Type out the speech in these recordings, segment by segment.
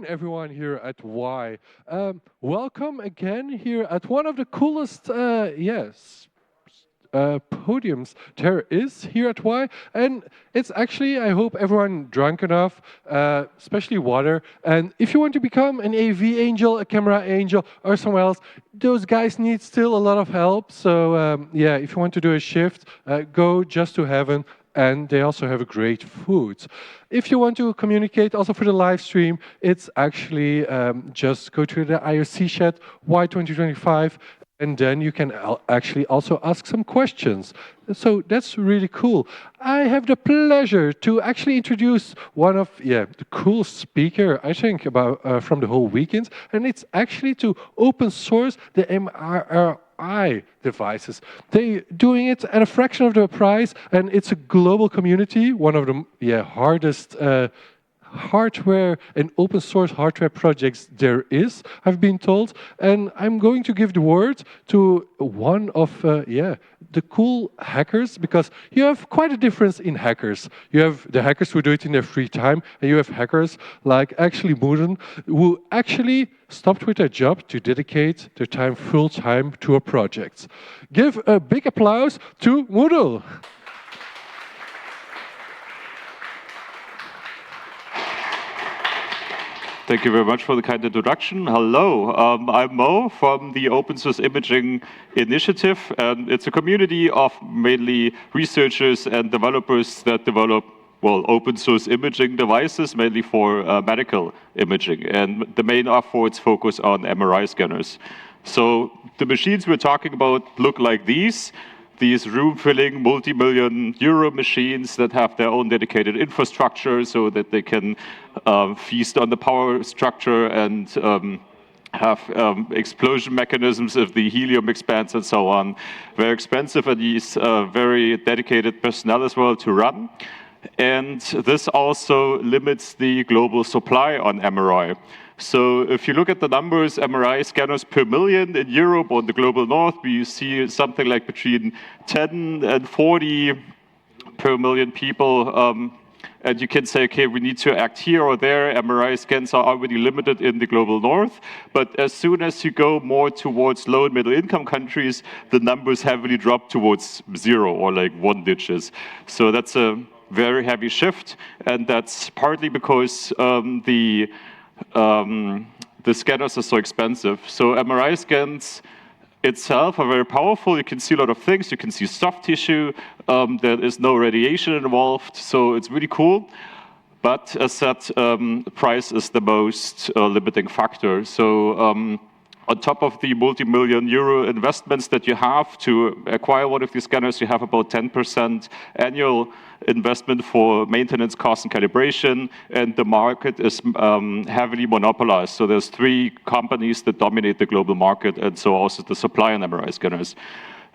afternoon, everyone here at Y. Welcome again here at one of the coolest, podiums there is here at Y. And it's actually, I hope everyone drank enough, especially water. And if you want to become an AV angel, a camera angel, or somewhere else, those guys need still a lot of help. So if you want to do a shift, go just to heaven. And they also have a great food. If you want to communicate also for the live stream, it's actually just go to the IRC chat Y2025, and then you can actually also ask some questions. So that's really cool. I have the pleasure to actually introduce one of the coolest speaker I think about from the whole weekend, and it's actually to open source the MRI devices. They're doing it at a fraction of the price, and it's a global community, one of the hardest hardware and open source hardware projects there is, I've been told. And I'm going to give the word to one of the cool hackers, because you have quite a difference in hackers. You have the hackers who do it in their free time, and you have hackers like actually Moodle, who actually stopped with their job to dedicate their time full time to a project. Give a big applause to Moodle. Thank you very much for the kind introduction. Hello, I'm Mo from the Open Source Imaging Initiative, and it's a community of mainly researchers and developers that develop open source imaging devices, mainly for medical imaging. And the main efforts focus on MRI scanners. So the machines we're talking about look like these room-filling, multi-million euro machines that have their own dedicated infrastructure so that they can feast on the power structure and have explosion mechanisms if the helium expands and so on. Very expensive, and these very dedicated personnel as well to run. And this also limits the global supply on MRI. So if you look at the numbers, MRI scanners per million in Europe or the global north, we see something like between 10 and 40 per million people. And you can say, okay, we need to act here or there. MRI scans are already limited in the global north. But as soon as you go more towards low and middle income countries, the numbers heavily drop towards zero or like one digits. So that's a very heavy shift. And that's partly because the scanners are so expensive. So MRI scans itself are very powerful. You can see a lot of things. You can see soft tissue. There is no radiation involved. So it's really cool. But as said, price is the most limiting factor. So on top of the multi-million euro investments that you have to acquire one of these scanners, you have about 10% annual investment for maintenance costs and calibration, and the market is heavily monopolized. So there's 3 companies that dominate the global market, and so also the supply on MRI scanners.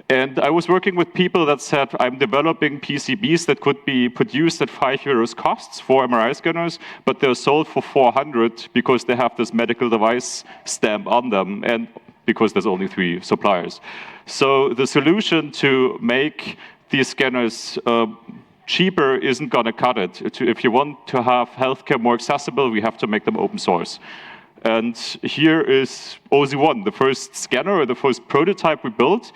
And I was working with people that said, I'm developing PCBs that could be produced at €5 costs for MRI scanners, but they're sold for 400 because they have this medical device stamp on them, and because there's only 3 suppliers. So the solution to make these scanners cheaper isn't going to cut it. If you want to have healthcare more accessible, we have to make them open source. And here is OSI-1, the first scanner, or the first prototype we built.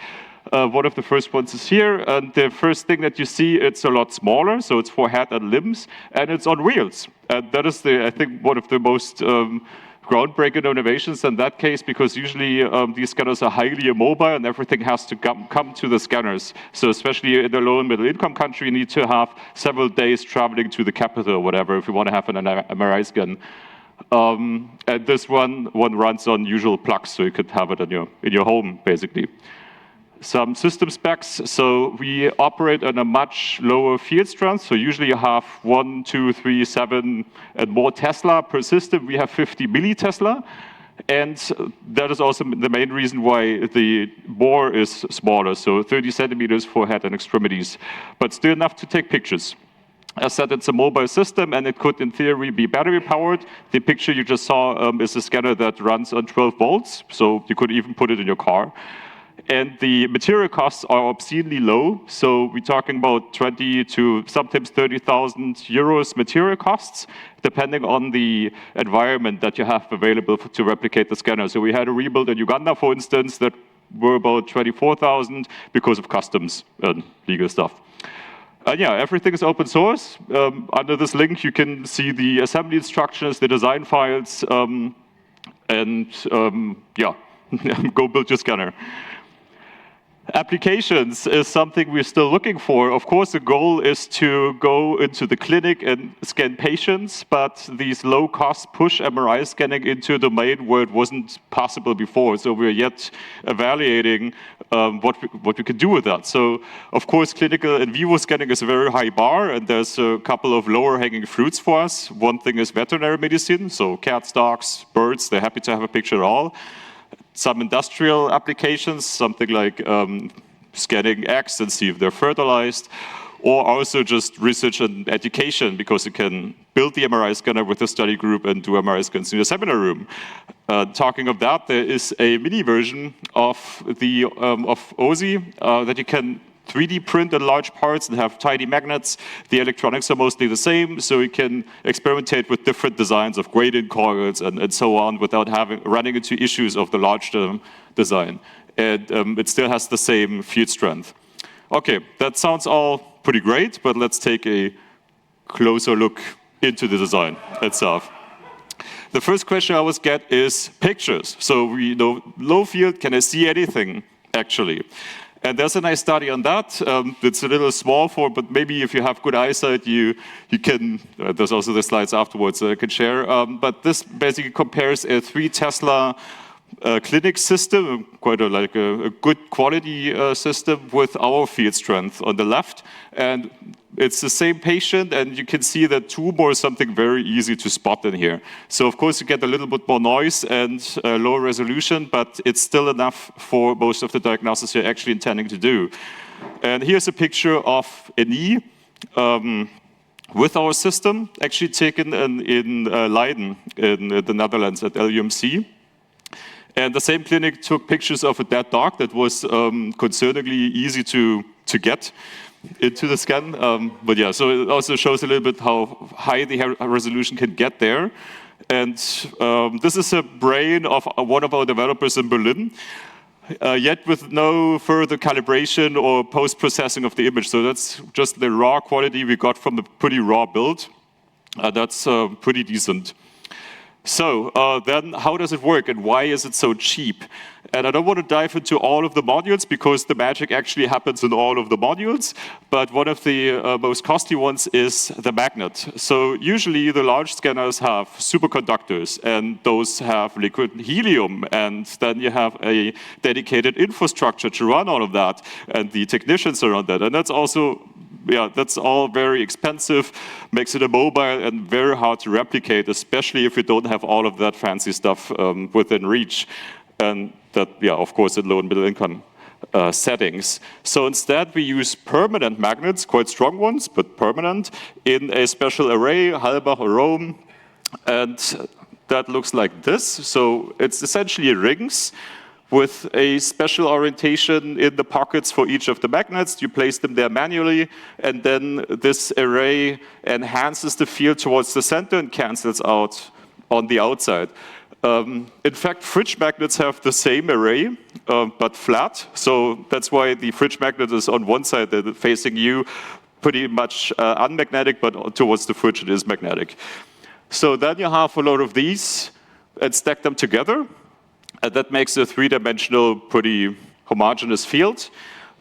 One of the first ones is here, and the first thing that you see, it's a lot smaller, so it's for head and limbs, and it's on wheels. And that is, I think, one of the most groundbreaking innovations in that case, because usually these scanners are highly immobile and everything has to come to the scanners. So especially in a low and middle income country, you need to have several days traveling to the capital or whatever if you want to have an MRI scan. And this one runs on usual plugs, so you could have it in your home, basically. Some system specs. So we operate on a much lower field strength. So usually you have 1, 2, 3, 7 and more Tesla per system. We have 50 millitesla. And that is also the main reason why the bore is smaller. So 30 centimeters for head and extremities, but still enough to take pictures. As said, it's a mobile system, and it could, in theory, be battery powered. The picture you just saw is a scanner that runs on 12 volts. So you could even put it in your car. And the material costs are obscenely low. So we're talking about 20 to sometimes 30,000 euros material costs, depending on the environment that you have available to replicate the scanner. So we had a rebuild in Uganda, for instance, that were about 24,000 because of customs and legal stuff. And yeah, everything is open source. Under this link, you can see the assembly instructions, the design files, yeah, go build your scanner. Applications is something we're still looking for. Of course, the goal is to go into the clinic and scan patients, but these low-cost push MRI scanning into a domain where it wasn't possible before. So we're yet evaluating what we can do with that. So, of course, clinical in vivo scanning is a very high bar, and there's a couple of lower-hanging fruits for us. One thing is veterinary medicine, so cats, dogs, birds, they're happy to have a picture at all. Some industrial applications, something like scanning eggs and see if they're fertilized, or also just research and education, because you can build the MRI scanner with a study group and do MRI scans in a seminar room. Talking of that, there is a mini version of OSI that you can 3D print in large parts and have tiny magnets. The electronics are mostly the same, so you can experimentate with different designs of gradient coils and so on without running into issues of the large design. And it still has the same field strength. Okay, that sounds all pretty great, but let's take a closer look into the design itself. The first question I always get is pictures. So we know low field, can I see anything actually? And there's a nice study on that. It's a little small but maybe if you have good eyesight, you can, there's also the slides afterwards that I can share. But this basically compares a 3 Tesla clinic system, quite a good quality system with our field strength on the left. And it's the same patient, and you can see that tumor is something very easy to spot in here. So of course you get a little bit more noise and lower resolution, but it's still enough for most of the diagnosis you're actually intending to do. And here's a picture of a knee with our system, actually taken in Leiden in the Netherlands at LUMC. And the same clinic took pictures of a dead dog that was concerningly easy to get into the scan. But yeah, so it also shows a little bit how high the resolution can get there. And this is a brain of one of our developers in Berlin, yet with no further calibration or post-processing of the image. So that's just the raw quality we got from the pretty raw build. That's pretty decent. So then how does it work and why is it so cheap? And I don't want to dive into all of the modules because the magic actually happens in all of the modules. But one of the most costly ones is the magnet. So usually the large scanners have superconductors and those have liquid helium. And then you have a dedicated infrastructure to run all of that and the technicians around that. And that's also that's all very expensive, makes it immobile and very hard to replicate, especially if you don't have all of that fancy stuff within reach. And that, of course, in low and middle income settings. So instead, we use permanent magnets, quite strong ones, but permanent, in a special array, Halbach or Rome. And that looks like this. So it's essentially rings with a special orientation in the pockets for each of the magnets. You place them there manually, and then this array enhances the field towards the center and cancels out on the outside. In fact, fridge magnets have the same array, but flat. So that's why the fridge magnet is on one side facing you, pretty much unmagnetic, but towards the fridge it is magnetic. So then you have a lot of these and stack them together. And that makes a 3-dimensional, pretty homogeneous field.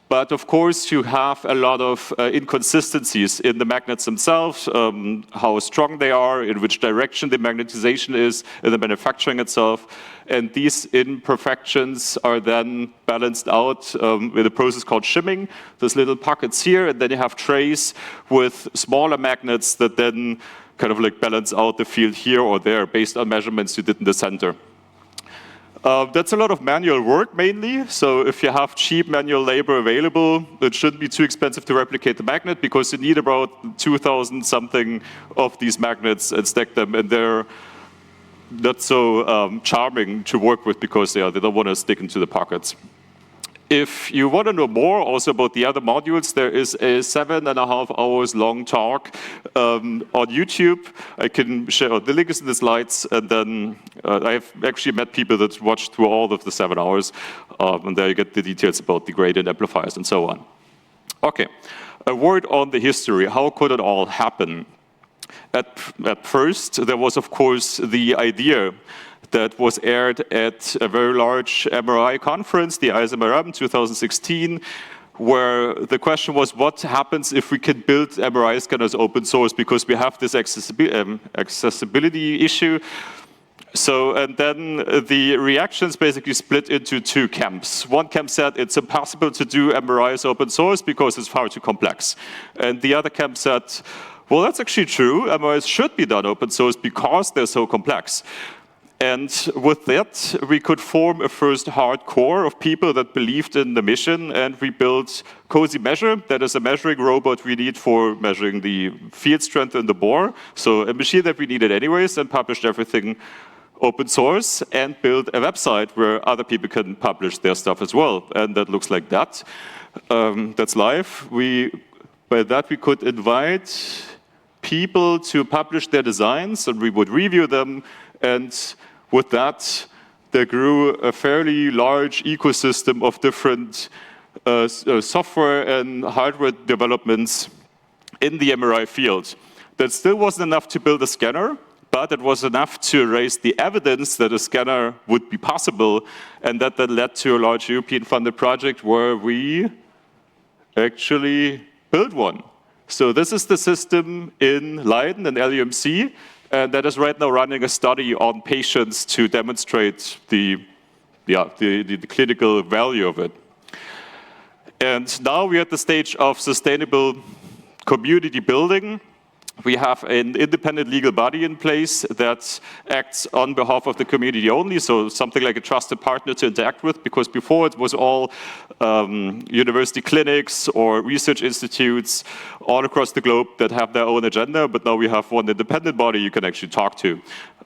But of course, you have a lot of inconsistencies in the magnets themselves, how strong they are, in which direction the magnetization is, in the manufacturing itself. And these imperfections are then balanced out with a process called shimming. There's little pockets here, and then you have trays with smaller magnets that then kind of like balance out the field here or there based on measurements you did in the center. That's a lot of manual work mainly, so if you have cheap manual labor available, it shouldn't be too expensive to replicate the magnet because you need about 2,000 something of these magnets and stack them, and they're not so charming to work with because they don't want to stick into the pockets. If you want to know more also about the other modules, there is a 7.5 hours long talk on YouTube. I can share the link is in the slides, and then I've actually met people that watched through all of the 7 hours, and there you get the details about the gradient amplifiers and so on. Okay, a word on the history. How could it all happen? At first, there was, of course, the idea that was aired at a very large MRI conference, the ISMRM 2016, where the question was, what happens if we can build MRI scanners open source, because we have this accessibility issue. So, and then the reactions basically split into two camps. One camp said it's impossible to do MRIs open source because it's far too complex. And the other camp said, well, that's actually true. MRIs should be done open source because they're so complex. And with that, we could form a first hardcore of people that believed in the mission, and we built Cozy Measure. That is a measuring robot we need for measuring the field strength in the bore. So a machine that we needed anyways, and published everything open source, and built a website where other people can publish their stuff as well. And that looks like that. That's live. By that, we could invite people to publish their designs, and we would review them. And with that, there grew a fairly large ecosystem of different software and hardware developments in the MRI field. That still wasn't enough to build a scanner, but it was enough to raise the evidence that a scanner would be possible, and that then led to a large European-funded project where we actually built one. So this is the system in Leiden and LUMC. And that is right now running a study on patients to demonstrate the clinical value of it. And now we're at the stage of sustainable community building. We have an independent legal body in place that acts on behalf of the community only, so something like a trusted partner to interact with, because before it was all university clinics or research institutes all across the globe that have their own agenda, but now we have one independent body you can actually talk to.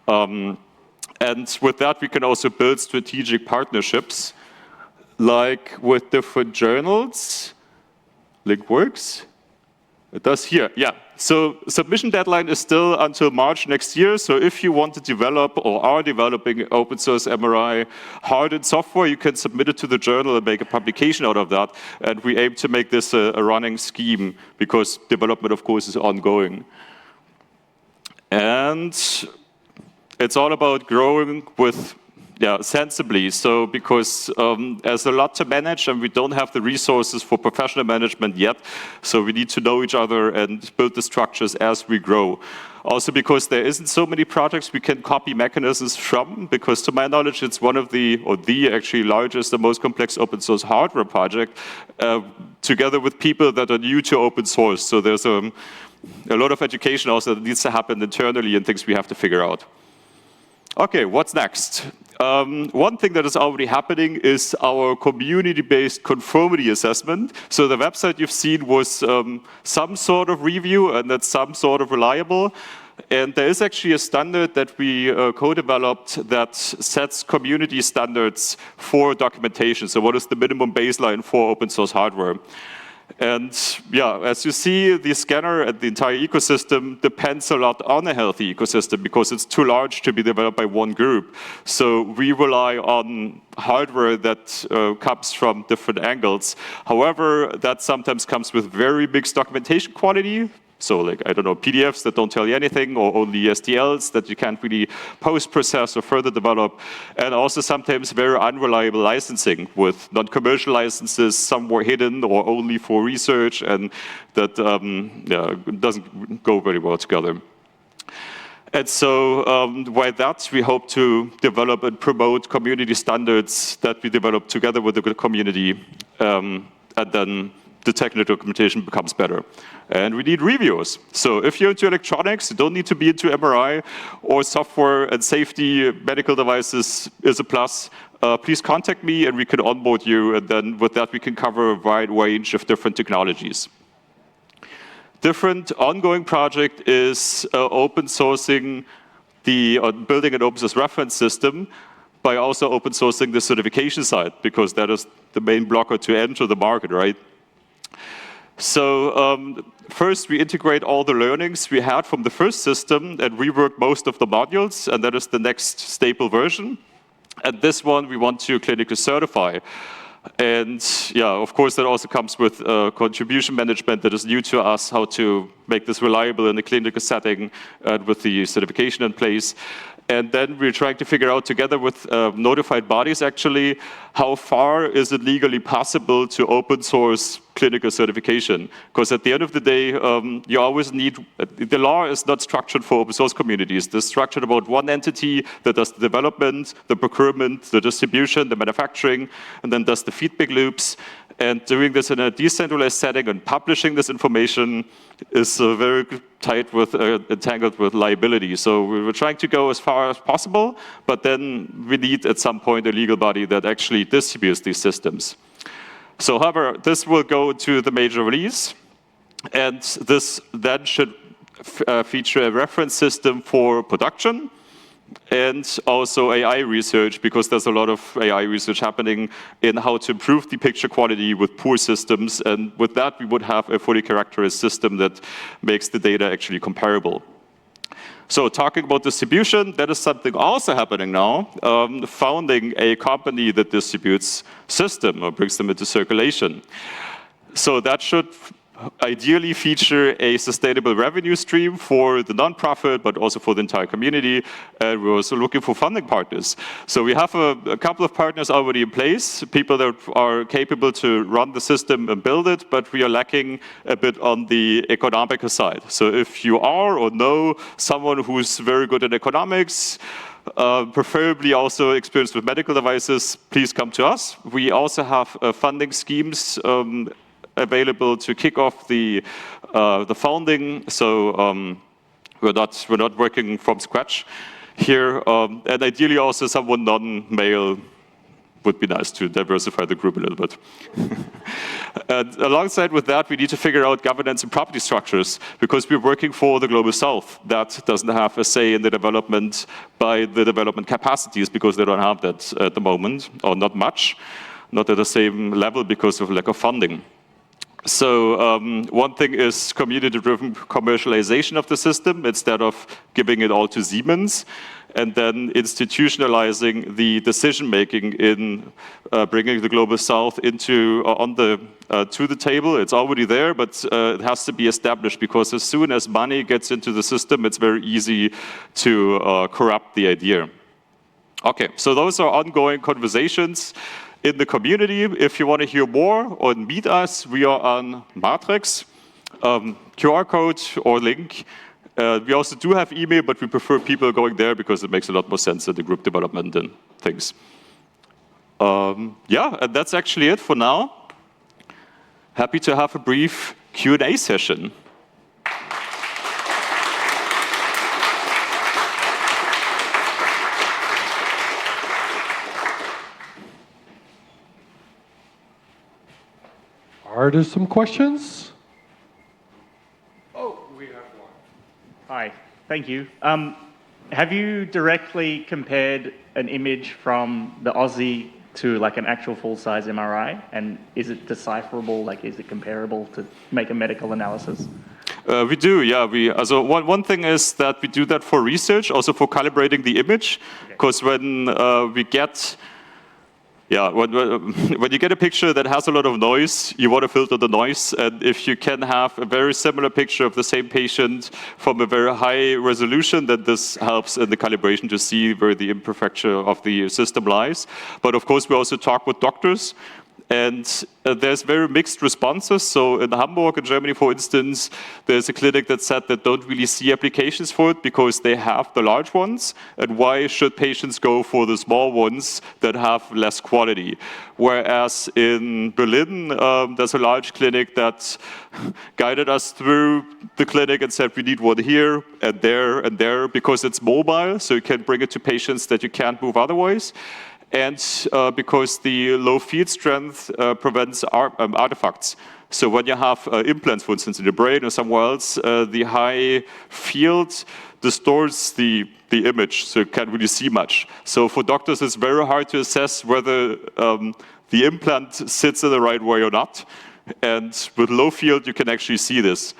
And with that, we can also build strategic partnerships, like with different journals. Link works. It does here, yeah. So submission deadline is still until March next year. So if you want to develop or are developing open source MRI hardened software, you can submit it to the journal and make a publication out of that. And we aim to make this a running scheme, because development, of course, is ongoing. And it's all about growing with sensibly. So because there's a lot to manage, and we don't have the resources for professional management yet. So we need to know each other and build the structures as we grow. Also because there isn't so many projects we can copy mechanisms from, because to my knowledge, it's one of the actually largest and most complex open source hardware project, together with people that are new to open source. So there's a lot of education also that needs to happen internally and things we have to figure out. Okay, what's next? One thing that is already happening is our community-based conformity assessment. So the website you've seen was some sort of review, and that's some sort of reliable. And there is actually a standard that we co-developed that sets community standards for documentation. So what is the minimum baseline for open source hardware? And yeah, as you see, the scanner and the entire ecosystem depends a lot on a healthy ecosystem, because it's too large to be developed by one group. So we rely on hardware that comes from different angles. However, that sometimes comes with very mixed documentation quality. So like, I don't know, PDFs that don't tell you anything, or only STLs that you can't really post-process or further develop. And also sometimes very unreliable licensing with non-commercial licenses, somewhere hidden or only for research, and that doesn't go very well together. And so by that, we hope to develop and promote community standards that we develop together with the community, and then the technical documentation becomes better. And we need reviews. So if you're into electronics, you don't need to be into MRI, or software and safety, medical devices is a plus. Please contact me and we can onboard you, and then with that we can cover a wide range of different technologies. Different ongoing project is open sourcing building an open source reference system by also open sourcing the certification side, because that is the main blocker to enter the market, right? So first, we integrate all the learnings we had from the first system and rework most of the modules, and that is the next stable version. And this one we want to clinically certify. And yeah, of course, that also comes with contribution management that is new to us, how to make this reliable in the clinical setting with the certification in place. And then we're trying to figure out together with notified bodies, actually, how far is it legally possible to open source clinical certification? Because at the end of the day, you always need, the law is not structured for open source communities. It's structured about one entity that does the development, the procurement, the distribution, the manufacturing, and then does the feedback loops. And doing this in a decentralized setting and publishing this information is very tight with, entangled with liability. So we were trying to go as far as possible, but then we need at some point a legal body that actually distributes these systems. So however, this will go to the major release, and this then should feature a reference system for production, and also AI research, because there's a lot of AI research happening in how to improve the picture quality with poor systems. And with that, we would have a fully characterized system that makes the data actually comparable. So talking about distribution, that is something also happening now, founding a company that distributes system or brings them into circulation. So that should ideally feature a sustainable revenue stream for the nonprofit, but also for the entire community. And we're also looking for funding partners. So we have a couple of partners already in place, people that are capable to run the system and build it, but we are lacking a bit on the economical side. So if you are or know someone who's very good at economics, preferably also experienced with medical devices, please come to us. We also have funding schemes available to kick off the founding, so we're not working from scratch here, and ideally also someone non-male would be nice to diversify the group a little bit. And alongside with that, we need to figure out governance and property structures, because we're working for the Global South. That doesn't have a say in the development by the development capacities, because they don't have that at the moment, or not much, not at the same level because of lack of funding. So one thing is community-driven commercialization of the system instead of giving it all to Siemens, and then institutionalizing the decision-making in bringing the Global South into to the table. It's already there, but it has to be established, because as soon as money gets into the system, it's very easy to corrupt the idea. Okay, so those are ongoing conversations in the community. If you want to hear more or meet us, we are on Matrix, QR code or link. We also do have email, but we prefer people going there because it makes a lot more sense in the group development and things. Yeah, and that's actually it for now. Happy to have a brief Q&A session. Are there some questions? Oh, we have one. Hi, thank you. Have you directly compared an image from the Aussie to like an actual full-size MRI? And is it decipherable? Like, is it comparable to make a medical analysis? We do, yeah. So one thing is that we do that for research, also for calibrating the image, because when we get when you get a picture that has a lot of noise, you want to filter the noise. And if you can have a very similar picture of the same patient from a very high resolution, then this helps in the calibration to see where the imperfection of the system lies. But of course, we also talk with doctors. And there's very mixed responses. So in Hamburg, in Germany, for instance, there's a clinic that said they don't really see applications for it because they have the large ones. And why should patients go for the small ones that have less quality? Whereas in Berlin, there's a large clinic that guided us through the clinic and said, we need one here and there, because it's mobile, so you can bring it to patients that you can't move otherwise. and because the low field strength prevents artifacts. So when you have implants, for instance, in the brain or somewhere else, the high field distorts the image, so you can't really see much. So for doctors, it's very hard to assess whether the implant sits in the right way or not. And with low field, you can actually see this.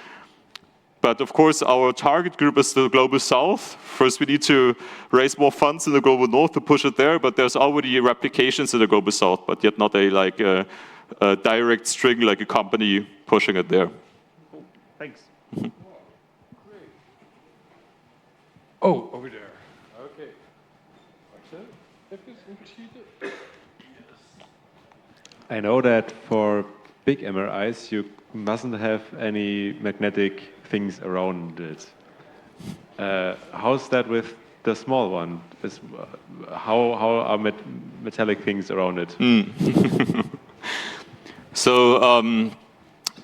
But of course, our target group is the Global South. First, we need to raise more funds in the Global North to push it there, but there's already replications in the Global South, but yet not a direct string like a company pushing it there. Cool. Thanks. Oh, over there. Okay. I know that for big MRIs, you mustn't have any magnetic things around it. How's that with the small one? How are metallic things around it? So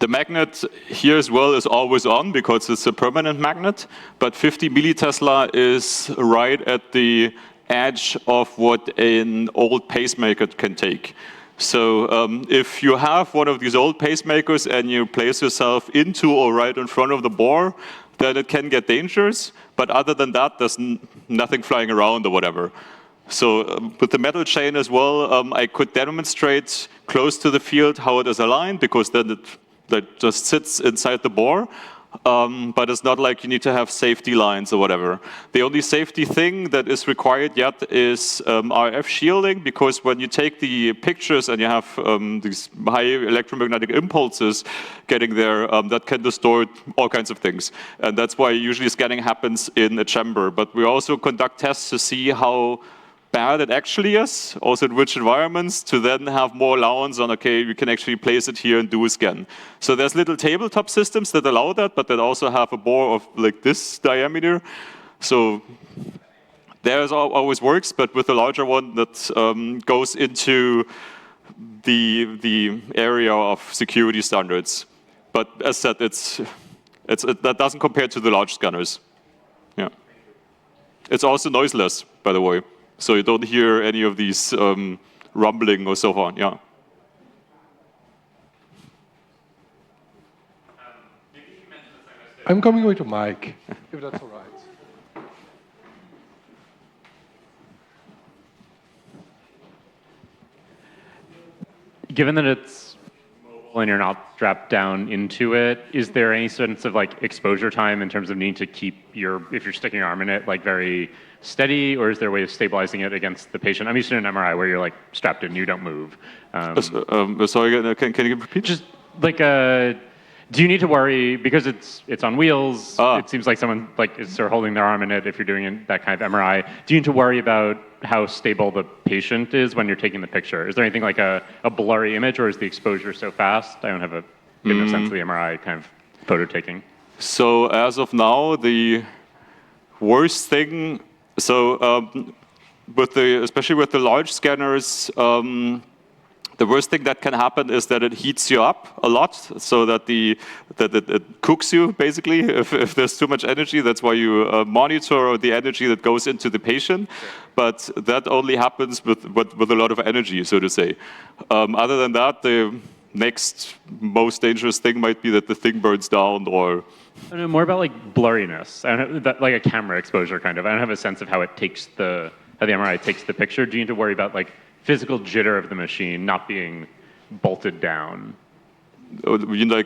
the magnet here as well is always on because it's a permanent magnet, but 50 millitesla is right at the edge of what an old pacemaker can take. So if you have one of these old pacemakers and you place yourself into or right in front of the bore, then it can get dangerous. But other than that, there's nothing flying around or whatever. So with the metal chain as well, I could demonstrate close to the field how it is aligned, because then that just sits inside the bore. But it's not like you need to have safety lines or whatever. The only safety thing that is required yet is RF shielding, because when you take the pictures and you have these high electromagnetic impulses getting there, that can distort all kinds of things. And that's why usually scanning happens in a chamber. But we also conduct tests to see how bad it actually is, also in which environments, to then have more allowance on, okay, we can actually place it here and do a scan. So there's little tabletop systems that allow that, but that also have a bore of like this diameter. So theirs always works, but with a larger one that goes into the area of security standards. But as said, that doesn't compare to the large scanners. Yeah. It's also noiseless, by the way. So you don't hear any of these rumbling or so on, yeah. I'm coming with a mic, if that's all right. Given that it's mobile and you're not strapped down into it, is there any sense of like exposure time in terms of needing to keep if you're sticking your arm in it, like very steady, or is there a way of stabilizing it against the patient? I'm used to an MRI where you're like strapped in, you don't move. Sorry, can you repeat? Just like, do you need to worry because it's on wheels? It seems like someone like is sort of holding their arm in it if you're doing that kind of MRI. Do you need to worry about how stable the patient is when you're taking the picture? Is there anything like a blurry image, or is the exposure so fast? I don't have a good sense of the MRI kind of photo taking. So as of now, the worst thing. So especially with the large scanners, the worst thing that can happen is that it heats you up a lot, so that it cooks you basically if there's too much energy. That's why you monitor the energy that goes into the patient. But that only happens with a lot of energy, so to say. Other than that, the next most dangerous thing might be that the thing burns down, or I know more about like blurriness. I don't know, like a camera exposure kind of. I don't have a sense of how it takes how the MRI takes the picture. Do you need to worry about like physical jitter of the machine not being bolted down? You know,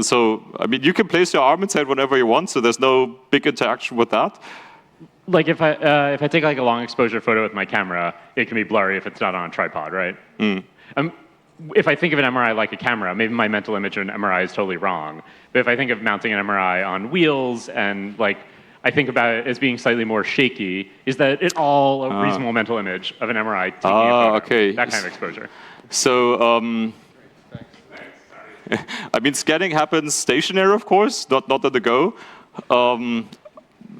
so I mean, you can place your arm inside whenever you want, so there's no big interaction with that. Like if I take like a long exposure photo with my camera, it can be blurry if it's not on a tripod, right? If I think of an MRI like a camera, maybe my mental image of an MRI is totally wrong. But if I think of mounting an MRI on wheels and like I think about it as being slightly more shaky, is that it all a reasonable mental image of an MRI taking a photo? Okay. That kind of exposure. So I mean, scanning happens stationary, of course, not on the go.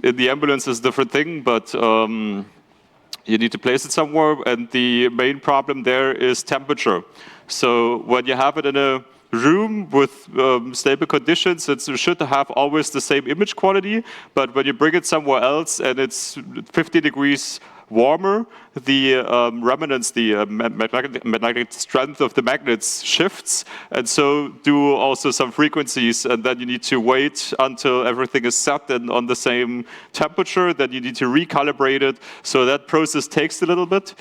In the ambulance is a different thing, but you need to place it somewhere, and the main problem there is temperature. So when you have it in a room with stable conditions, it should have always the same image quality, but when you bring it somewhere else and it's 50 degrees warmer, the remnants, the magnetic strength of the magnets shifts, and so do also some frequencies, and then you need to wait until everything is set and on the same temperature, then you need to recalibrate it, so that process takes a little bit.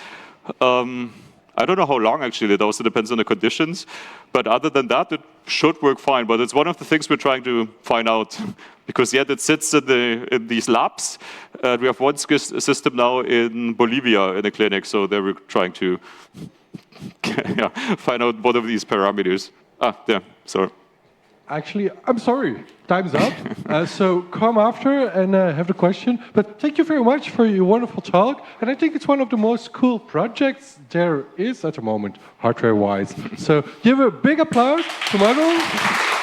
I don't know how long actually, it also depends on the conditions, but other than that, it should work fine. But it's one of the things we're trying to find out, because yet it sits in these labs. We have one system now in Bolivia in a clinic, so there we're trying to find out what of these parameters. Yeah, sorry. Actually, I'm sorry, time's up. So come after and have the question. But thank you very much for your wonderful talk. And I think it's one of the most cool projects there is at the moment, hardware-wise. So give a big applause to Margot.